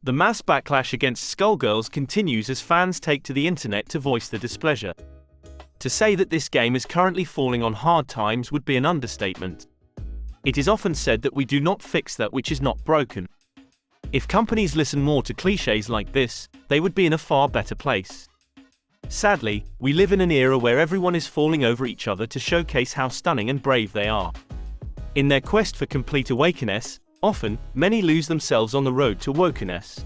The mass backlash against Skullgirls continues as fans take to the internet to voice their displeasure. To say that this game is currently falling on hard times would be an understatement. It is often said that we do not fix that which is not broken. If companies listen more to cliches like this, they would be in a far better place. Sadly, we live in an era where everyone is falling over each other to showcase how stunning and brave they are. In their quest for complete awakeness, often, many lose themselves on the road to wokeness.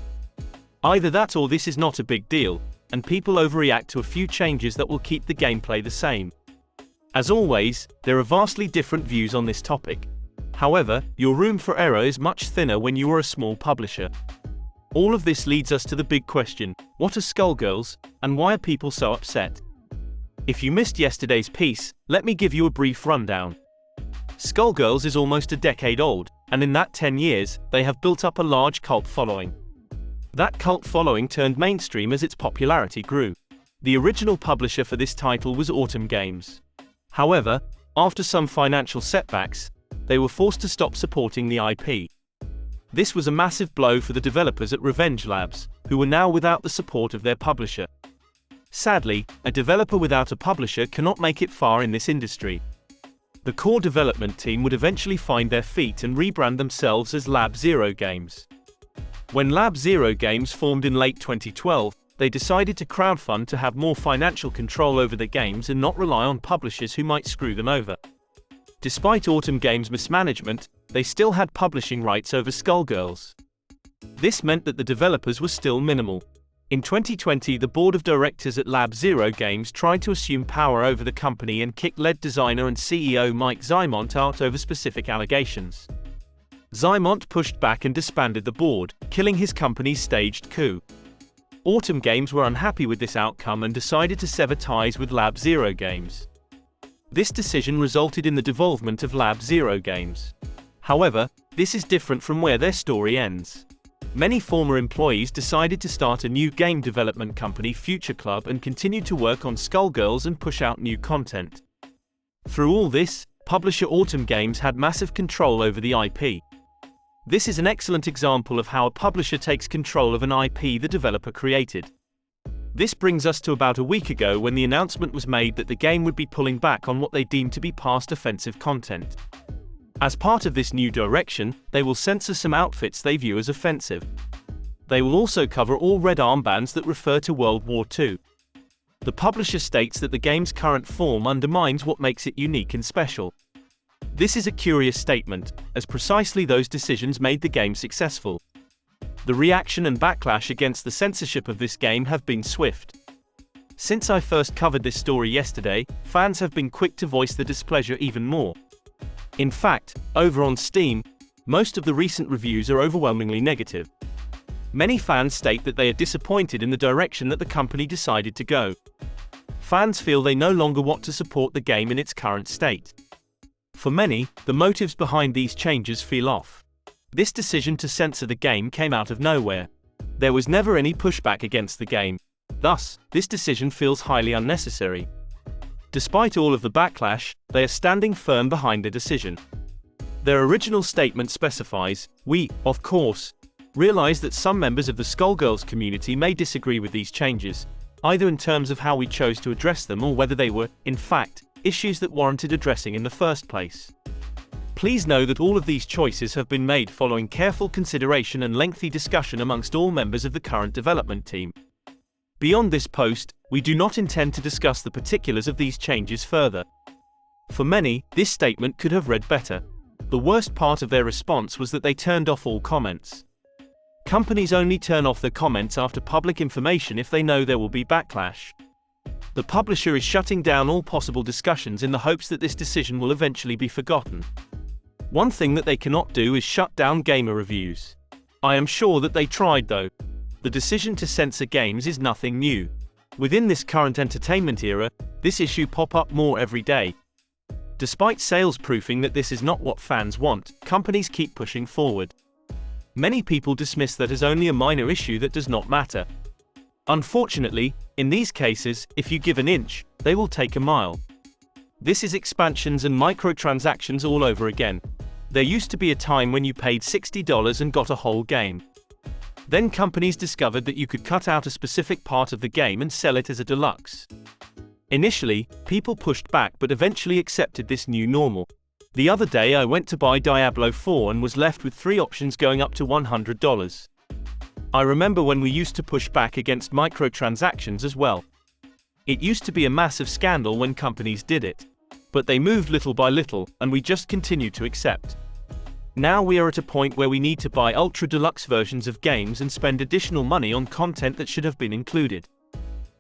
Either that or this is not a big deal, and people overreact to a few changes that will keep the gameplay the same. As always, there are vastly different views on this topic. However, your room for error is much thinner when you are a small publisher. All of this leads us to the big question: what are Skullgirls, and why are people so upset? If you missed yesterday's piece, let me give you a brief rundown. Skullgirls is almost a decade old, and in that 10 years, they have built up a large cult following. That cult following turned mainstream as its popularity grew. The original publisher for this title was Autumn Games. However, after some financial setbacks, they were forced to stop supporting the IP. This was a massive blow for the developers at Revenge Labs, who were now without the support of their publisher. Sadly, a developer without a publisher cannot make it far in this industry. The core development team would eventually find their feet and rebrand themselves as Lab Zero Games. When Lab Zero Games formed in late 2012, they decided to crowdfund to have more financial control over their games and not rely on publishers who might screw them over. Despite Autumn Games' mismanagement, they still had publishing rights over Skullgirls. This meant that the developers were still minimal. In 2020, the board of directors at Lab Zero Games tried to assume power over the company and kicked lead designer and CEO Mike Zymont out over specific allegations. Zymont pushed back and disbanded the board, killing his company's staged coup. Autumn Games were unhappy with this outcome and decided to sever ties with Lab Zero Games. This decision resulted in the devolvement of Lab Zero Games. However, this is different from where their story ends. Many former employees decided to start a new game development company, Future Club, and continued to work on Skullgirls and push out new content. Through all this, publisher Autumn Games had massive control over the IP. This is an excellent example of how a publisher takes control of an IP the developer created. This brings us to about a week ago when the announcement was made that the game would be pulling back on what they deemed to be past offensive content. As part of this new direction, they will censor some outfits they view as offensive. They will also cover all red armbands that refer to World War II. The publisher states that the game's current form undermines what makes it unique and special. This is a curious statement, as precisely those decisions made the game successful. The reaction and backlash against the censorship of this game have been swift. Since I first covered this story yesterday, fans have been quick to voice their displeasure even more. In fact, over on Steam, most of the recent reviews are overwhelmingly negative. Many fans state that they are disappointed in the direction that the company decided to go. Fans feel they no longer want to support the game in its current state. For many, the motives behind these changes feel off. This decision to censor the game came out of nowhere. There was never any pushback against the game. Thus, this decision feels highly unnecessary. Despite all of the backlash, they are standing firm behind their decision. Their original statement specifies, "We, of course, realize that some members of the Skullgirls community may disagree with these changes, either in terms of how we chose to address them or whether they were, in fact, issues that warranted addressing in the first place. Please know that all of these choices have been made following careful consideration and lengthy discussion amongst all members of the current development team. Beyond this post, we do not intend to discuss the particulars of these changes further." For many, this statement could have read better. The worst part of their response was that they turned off all comments. Companies only turn off their comments after public information if they know there will be backlash. The publisher is shutting down all possible discussions in the hopes that this decision will eventually be forgotten. One thing that they cannot do is shut down gamer reviews. I am sure that they tried though. The decision to censor games is nothing new. Within this current entertainment era, this issue pops up more every day. Despite sales proofing that this is not what fans want, companies keep pushing forward. Many people dismiss that as only a minor issue that does not matter. Unfortunately, in these cases, if you give an inch, they will take a mile. This is expansions and microtransactions all over again. There used to be a time when you paid $60 and got a whole game. Then companies discovered that you could cut out a specific part of the game and sell it as a deluxe. Initially, people pushed back but eventually accepted this new normal. The other day I went to buy Diablo 4 and was left with 3 options going up to $100. I remember when we used to push back against microtransactions as well. It used to be a massive scandal when companies did it. But they moved little by little, and we just continued to accept. Now we are at a point where we need to buy ultra deluxe versions of games and spend additional money on content that should have been included.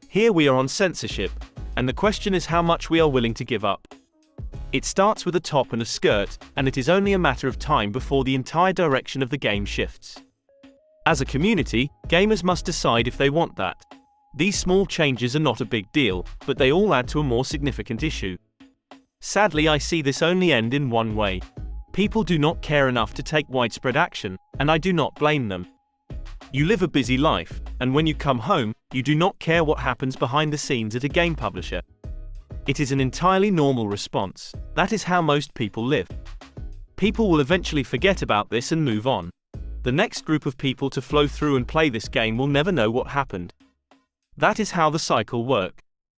Here we are on censorship, and the question is how much we are willing to give up. It starts with a top and a skirt, and it is only a matter of time before the entire direction of the game shifts. As a community, gamers must decide if they want that. These small changes are not a big deal, but they all add to a more significant issue. Sadly, I see this only end in one way. People do not care enough to take widespread action, and I do not blame them. You live a busy life, and when you come home, you do not care what happens behind the scenes at a game publisher. It is an entirely normal response. That is how most people live. People will eventually forget about this and move on. The next group of people to flow through and play this game will never know what happened. That is how the cycle works.